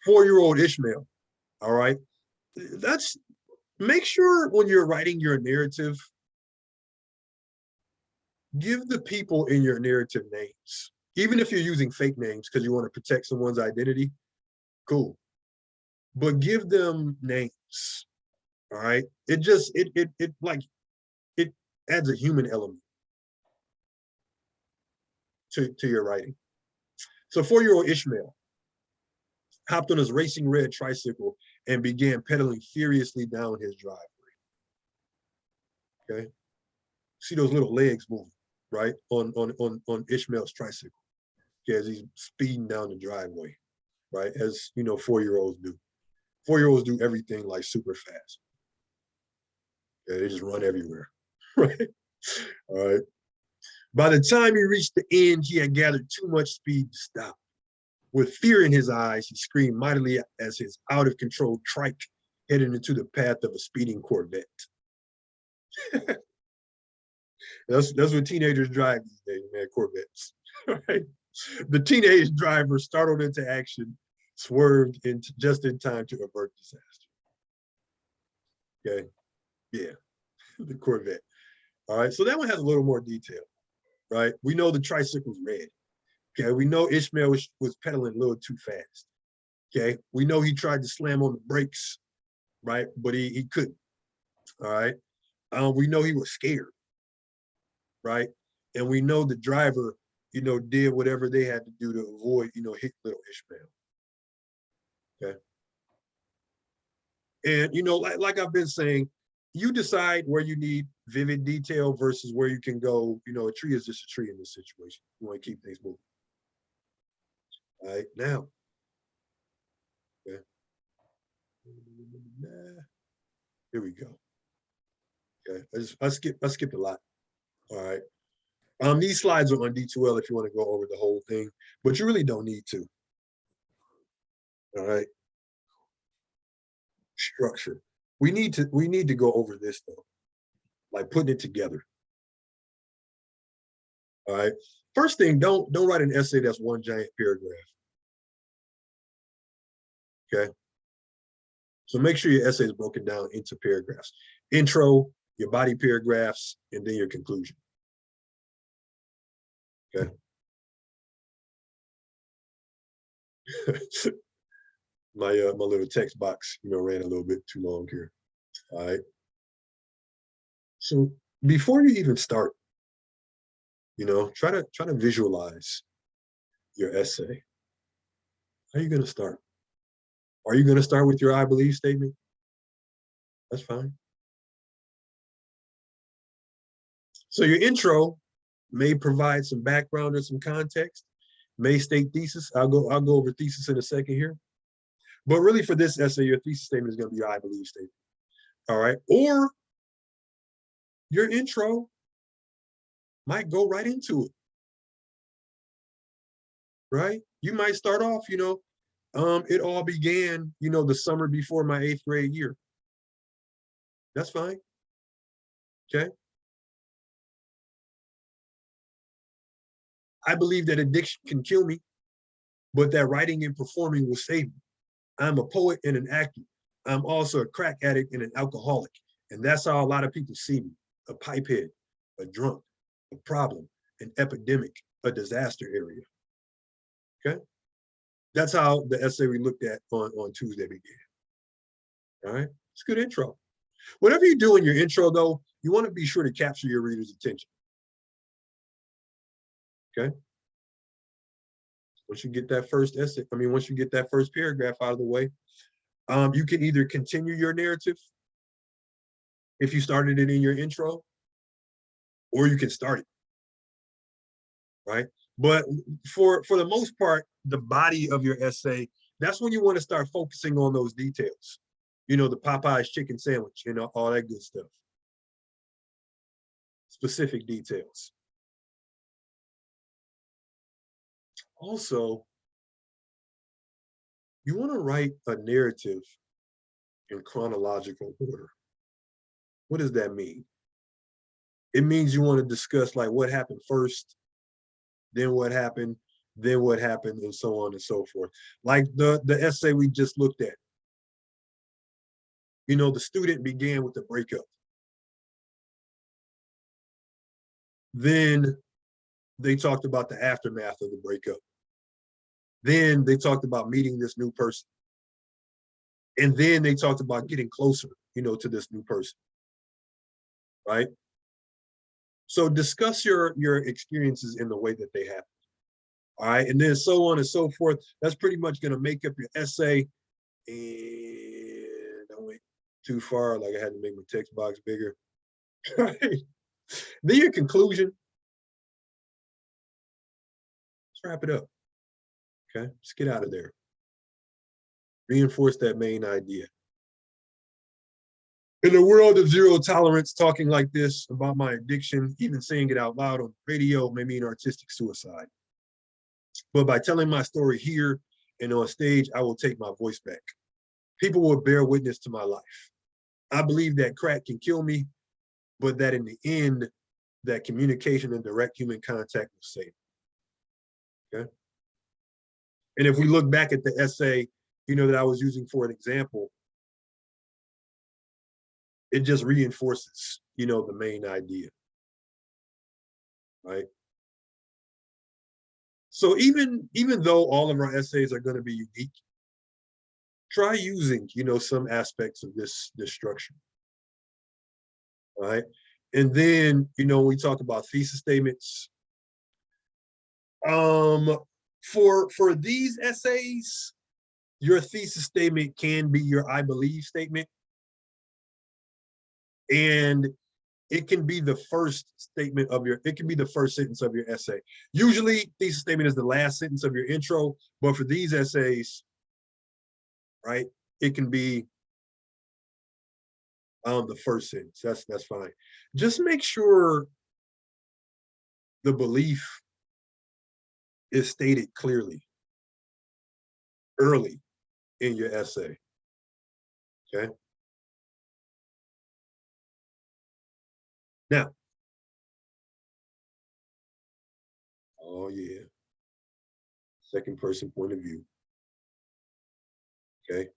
4-year-old Ishmael. All right. Make sure when you're writing your narrative, give the people in your narrative names, even if you're using fake names because you want to protect someone's identity. Cool. But give them names. All right. It adds a human element to your writing. So 4-year-old Ishmael hopped on his racing red tricycle and began pedaling furiously down his driveway. Okay. See those little legs moving, right? On Ishmael's tricycle. Okay, as he's speeding down the driveway, right? As you know, 4-year-olds do. 4-year-olds do everything like super fast. Yeah, they just run everywhere, right? All right. By the time he reached the end, he had gathered too much speed to stop. With fear in his eyes, he screamed mightily as his out-of-control trike headed into the path of a speeding Corvette. That's what teenagers drive these days, man, Corvettes. Right? The teenage driver startled into action, swerved just in time to avert disaster. Okay, yeah, the Corvette. All right, so that one has a little more detail, right? We know the tricycle's red. Okay, we know Ishmael was pedaling a little too fast. Okay, we know he tried to slam on the brakes, right? But he couldn't. All right, we know he was scared, right? And we know the driver, you know, did whatever they had to do to avoid, you know, hitting little Ishmael. Okay. And, you know, like I've been saying, you decide where you need vivid detail versus where you can go, you know, a tree is just a tree in this situation. You want to keep things moving. All right, now. Okay. Here we go. Okay, I skipped a lot. All right. These slides are on D2L if you want to go over the whole thing, but you really don't need to. All right. Structure. We need to go over this though, like putting it together. All right. First thing, don't write an essay that's one giant paragraph. Okay. So make sure your essay is broken down into paragraphs. Intro, your body paragraphs, and then your conclusion. Okay. My little text box, you know, ran a little bit too long here. All right. So before you even start, you know, try to visualize your essay. How are you going to start? Are you going to start with your I believe statement? That's fine. So your intro may provide some background or some context, may state thesis. I'll go over thesis in a second here. But really for this essay, your thesis statement is going to be your I believe statement. All right. Or your intro might go right into it. Right? You might start off, you know, it all began, you know, the summer before my 8th grade year. That's fine. Okay. I believe that addiction can kill me, but that writing and performing will save me. I'm a poet and an actor. I'm also a crack addict and an alcoholic. And that's how a lot of people see me: a pipehead, a drunk, a problem, an epidemic, a disaster area. Okay. That's how the essay we looked at on Tuesday began. All right. It's a good intro. Whatever you do in your intro, though, you want to be sure to capture your reader's attention. Okay. Once you get that first essay, once you get that first paragraph out of the way, you can either continue your narrative if you started it in your intro, or you can start it, right? But for the most part, the body of your essay, that's when you want to start focusing on those details. You know, the Popeye's chicken sandwich, you know, all that good stuff. Specific details. Also, you want to write a narrative in chronological order. What does that mean? It means you want to discuss like what happened first, then what happened, and so on and so forth. Like the essay we just looked at. You know, the student began with the breakup. Then they talked about the aftermath of the breakup. Then they talked about meeting this new person. And then they talked about getting closer, you know, to this new person, right? So discuss your experiences in the way that they happen. All right, and then so on and so forth. That's pretty much going to make up your essay. And I went too far, like I had to make my text box bigger. Then your conclusion. Let's wrap it up. Okay, let's get out of there. Reinforce that main idea. In the world of zero tolerance, talking like this about my addiction, even saying it out loud on the radio may mean artistic suicide. But by telling my story here and on stage, I will take my voice back. People will bear witness to my life. I believe that crack can kill me, but that in the end, that communication and direct human contact will save me. Okay? And if we look back at the essay, you know, that I was using for an example, it just reinforces, you know, the main idea, right? So even though all of our essays are going to be unique, try using, you know, some aspects of this structure, right? And then, you know, we talk about thesis statements. For these essays, your thesis statement can be your I believe statement. And it can be the first statement of your, it can be the first sentence of your essay. Usually thesis statement is the last sentence of your intro, but for these essays, right, it can be the first sentence. That's fine. Just make sure the belief is stated clearly early in your essay. Okay. Now, oh yeah, second person point of view. Okay.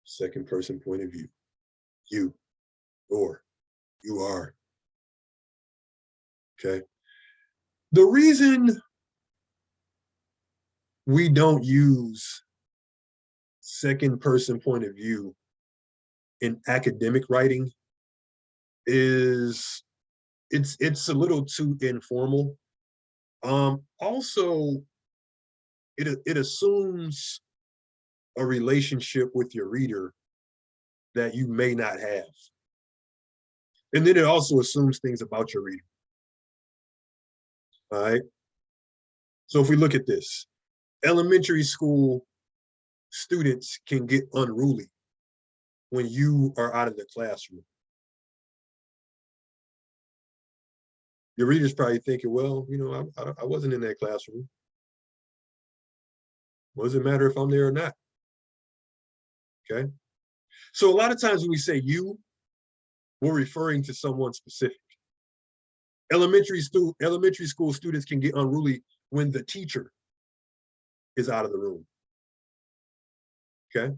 Second person point of view. You, or, you are. Okay. The reason we don't use second person point of view in academic writing is it's a little too informal. Also, it assumes a relationship with your reader that you may not have. And then it also assumes things about your reader. All right. So if we look at this, elementary school students can get unruly when you are out of the classroom. Your reader's probably thinking, well, you know, I wasn't in that classroom. What does it matter if I'm there or not? Okay. So a lot of times when we say you, we're referring to someone specific. Elementary school students can get unruly when the teacher is out of the room. Okay.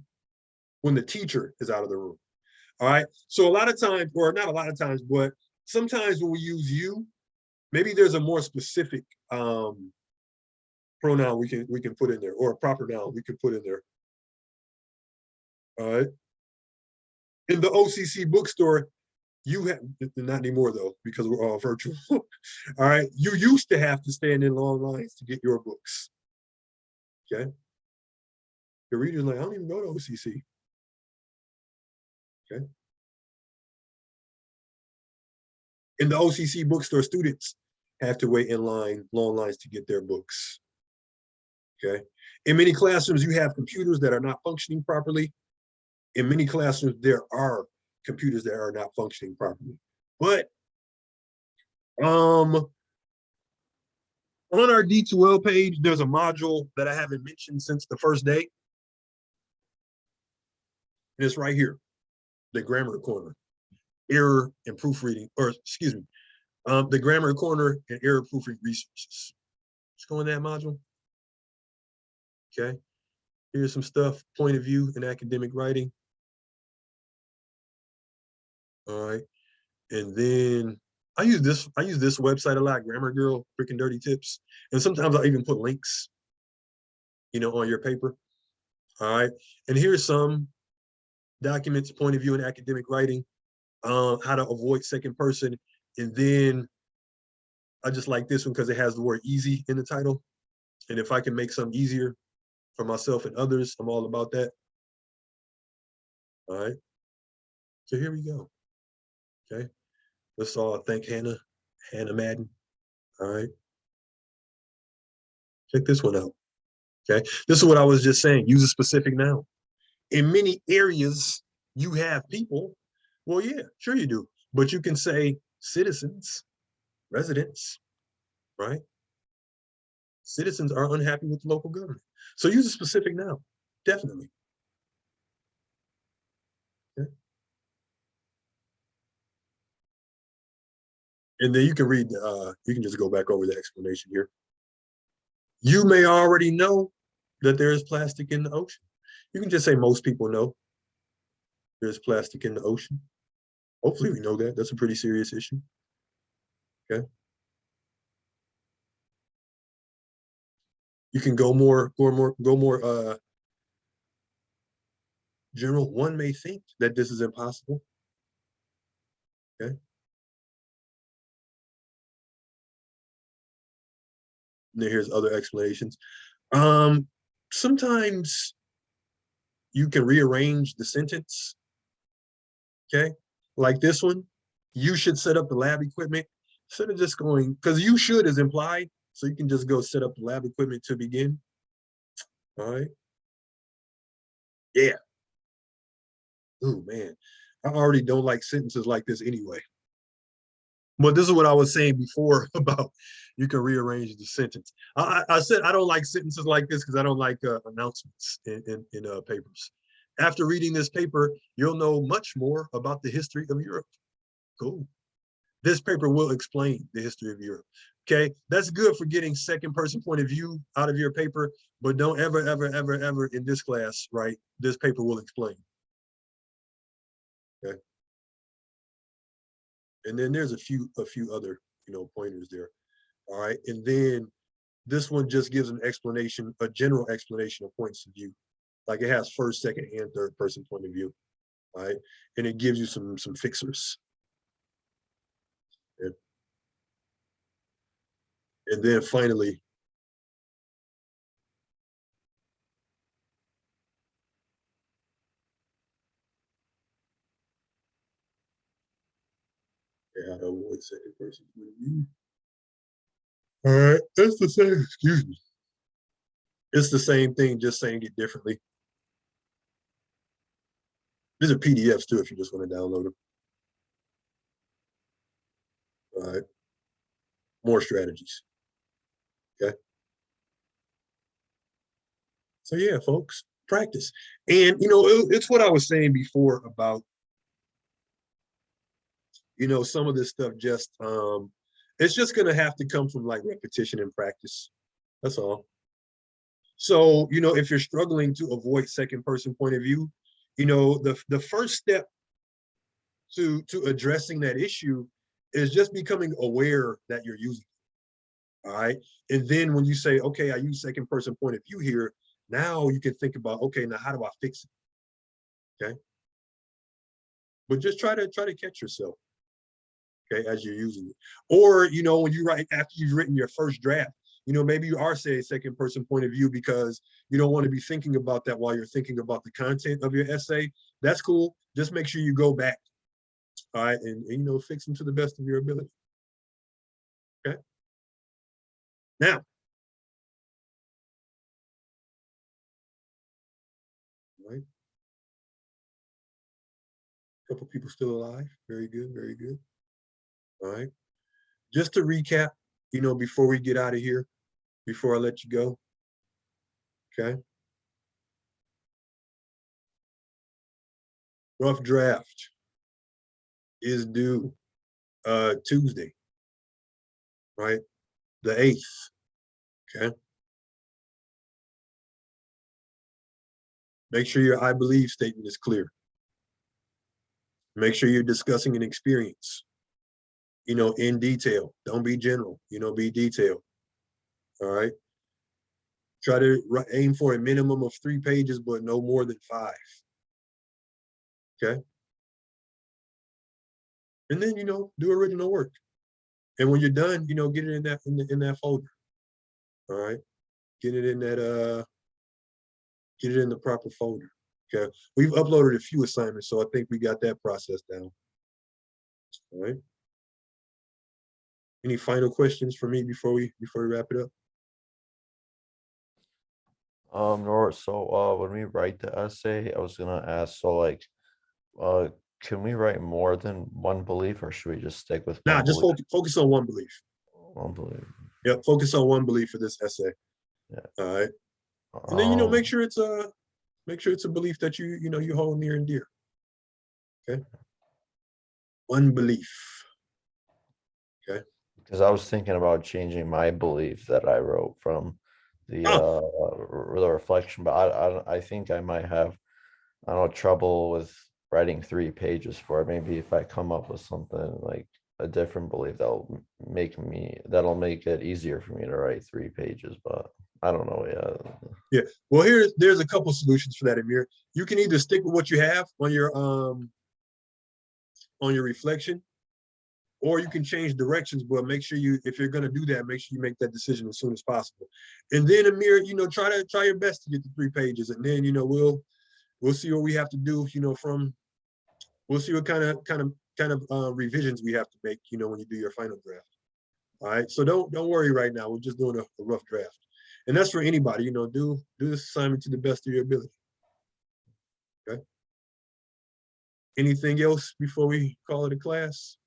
When the teacher is out of the room. All right. So a lot of times, or not a lot of times, but sometimes when we use you, maybe there's a more specific pronoun we can put in there, or a proper noun we can put in there. All right. In the OCC bookstore, you have, not anymore though, because we're all virtual. All right. You used to have to stand in long lines to get your books. Okay. The reader's like, I don't even go to OCC. Okay. In the OCC bookstore, students have to wait in long lines to get their books. Okay. In many classrooms, you have computers that are not functioning properly. In many classrooms, there are computers that are not functioning properly. But on our D2L page, there's a module that I haven't mentioned since the first day. And it's right here, the grammar corner, error and proofreading, or excuse me, the grammar corner and error proofreading resources. Let's go in that module. Okay, here's some stuff, point of view in academic writing. All right, and then I use this website a lot, Grammar Girl, Quick and Dirty Tips. And sometimes I even put links, you know, on your paper. All right, and here's some documents, point of view in academic writing, how to avoid second person. And then I just like this one because it has the word easy in the title. And if I can make something easier for myself and others, I'm all about that. All right, so here we go. Okay, let's all thank Hannah Madden. All right, check this one out. Okay, this is what I was just saying, use a specific noun. In many areas, you have people, well, yeah, sure you do, but you can say citizens, residents, right? Citizens are unhappy with local government. So use a specific noun, definitely. Okay. And then you can read, you can just go back over the explanation here. You may already know that there is plastic in the ocean. You can just say most people know there's plastic in the ocean. Hopefully we know that. That's a pretty serious issue. Okay. You can go more general. One may think that this is impossible. Okay. And then here's other explanations. Sometimes you can rearrange the sentence. Okay, like this one, you should set up the lab equipment instead of just going, because you should is implied, so you can just go set up the lab equipment to begin. All right. Yeah. Oh man, I already don't like sentences like this anyway. But this is what I was saying before about you can rearrange the sentence. I said I don't like sentences like this because I don't like announcements in papers. After reading this paper, you'll know much more about the history of Europe. Cool. This paper will explain the history of Europe. Okay, that's good for getting second person point of view out of your paper, but don't ever in this class, right? This paper will explain. Okay. And then there's a few other, you know, pointers there. All right, and then this one just gives an explanation, a general explanation of points of view. Like it has first, second, and third person point of view. All right, and it gives you some fixers. And then finally, how to avoid second person point of view. All right, that's the same, excuse me. It's the same thing, just saying it differently. These are PDFs too, if you just want to download them. All right, more strategies. Okay. So yeah, folks, practice. And you know, it's what I was saying before about, you know, some of this stuff just it's just gonna have to come from like repetition and practice. That's all. So, you know, if you're struggling to avoid second person point of view, you know, the first step to addressing that issue is just becoming aware that you're using it. All right. And then when you say, okay, I use second person point of view here, now you can think about, okay, now how do I fix it? Okay. But just try to catch yourself, okay, as you're using it. Or, you know, when you write, after you've written your first draft, you know, maybe you are saying second person point of view because you don't want to be thinking about that while you're thinking about the content of your essay. That's cool. Just make sure you go back All right, and you know, fix them to the best of your ability. Okay. Now, all right. Couple people still alive. Very good, very good. All right. Just to recap, you know, before we get out of here, before I let you go. Okay. Rough draft is due Tuesday, right? The 8th. Okay. Make sure your I believe statement is clear. Make sure you're discussing an experience, you know, in detail. Don't be general, you know, be detailed. All right. Try to aim for a minimum of 3 pages, but no more than 5. Okay. And then, you know, do original work. And when you're done, you know, get it in that folder. All right. Get it in that get it in the proper folder. Okay. We've uploaded a few assignments, so I think we got that process down. All right. Any final questions for me before we wrap it up? Nor so when we write the essay, I was gonna ask, so like can we write more than one belief, or should we just stick with Nah, one just belief? focus on one belief. One belief. Yep, focus on one belief for this essay. Yeah. All right. And then, you know, Um, make sure it's a belief that you know you hold near and dear. Okay. One belief. Okay. because I was thinking about changing my belief that I wrote from the the reflection, but I think I might have, I don't know, trouble with writing 3 pages for it. Maybe if I come up with something like a different belief that'll make it easier for me to write 3 pages, but I don't know. Yeah. Well, there's a couple solutions for that, Amir. You can either stick with what you have on your reflection, or you can change directions, but make sure if you're gonna do that, make sure you make that decision as soon as possible. And then, Amir, you know, try your best to get the 3 pages, and then, you know, we'll see what we have to do, you know, we'll see what kind of revisions we have to make, you know, when you do your final draft. All right, so don't worry right now. We're just doing a rough draft. And that's for anybody, you know, do this assignment to the best of your ability. Okay. Anything else before we call it a class?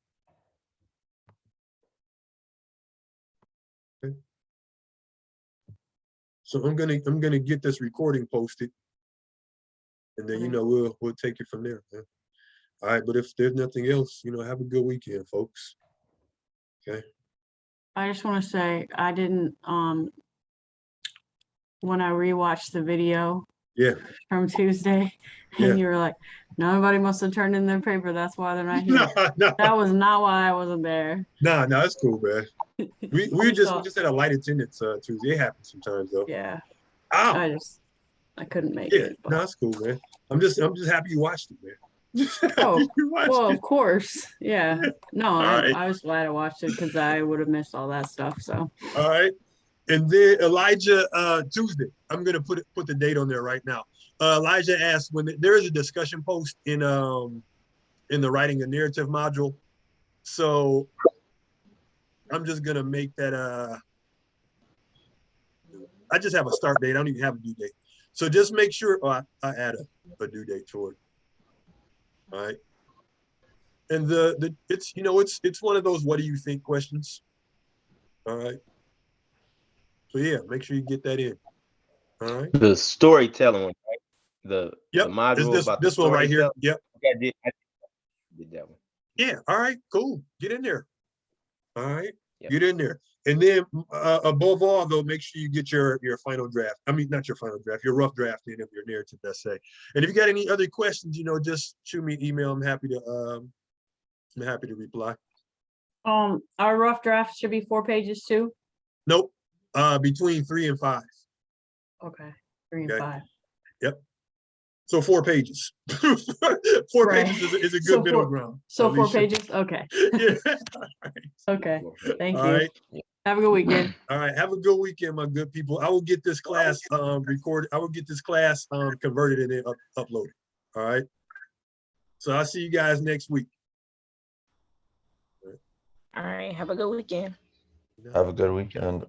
Okay. So I'm gonna get this recording posted, and then, you know, we'll take it from there, man. All right, but if there's nothing else, you know, have a good weekend, folks. Okay. I just want to say, I didn't, when I rewatched the video Yeah. from Tuesday, Yeah. and you were like, nobody must have turned in their paper, that's why they're not No, here. no, That was not why I wasn't there. no, it's cool, man. We So- just had a light attendance Tuesday. It happens sometimes though. Yeah, Oh, I couldn't make yeah, it. but- no, it's cool, man. I'm just happy you watched it, man. Oh, You watched Well, it. of course, yeah. No, Alright. I was glad I watched it because I would have missed all that stuff, so. All right. And then Elijah, Tuesday, I'm gonna put the date on there right now. Elijah asked there is a discussion post in the writing a narrative module. So I'm just gonna make that I just have a start date. I don't even have a due date. So just make sure I add a due date to it. All right. And it's, you know, it's one of those what do you think questions. All right. So yeah, make sure you get that in. All right. The storytelling one, right? The Yep. module It's about this one right here. storytelling. Yep. I did that one. Yeah. All right. Cool. Get in there. All right. Yep. Get in there. And then above all, though, make sure you get your final draft. I mean, not your final draft, your rough draft in of your narrative essay. And if you got any other questions, you know, just shoot me an email. I'm happy to reply. Our rough draft should be 4 pages too? Nope. Between 3 and 5. Okay, 3 and Okay. 5. So 4 pages. 4 Right. pages is a good So middle 4 ground. So 4 Alicia. pages? Okay, Yeah. okay. Thank All you. right. Have a good weekend. All right. Have a good weekend, my good people. I will get this class recorded. I will get this class converted and then uploaded. All right. So I'll see you guys next week. All right, have a good weekend. Have a good weekend.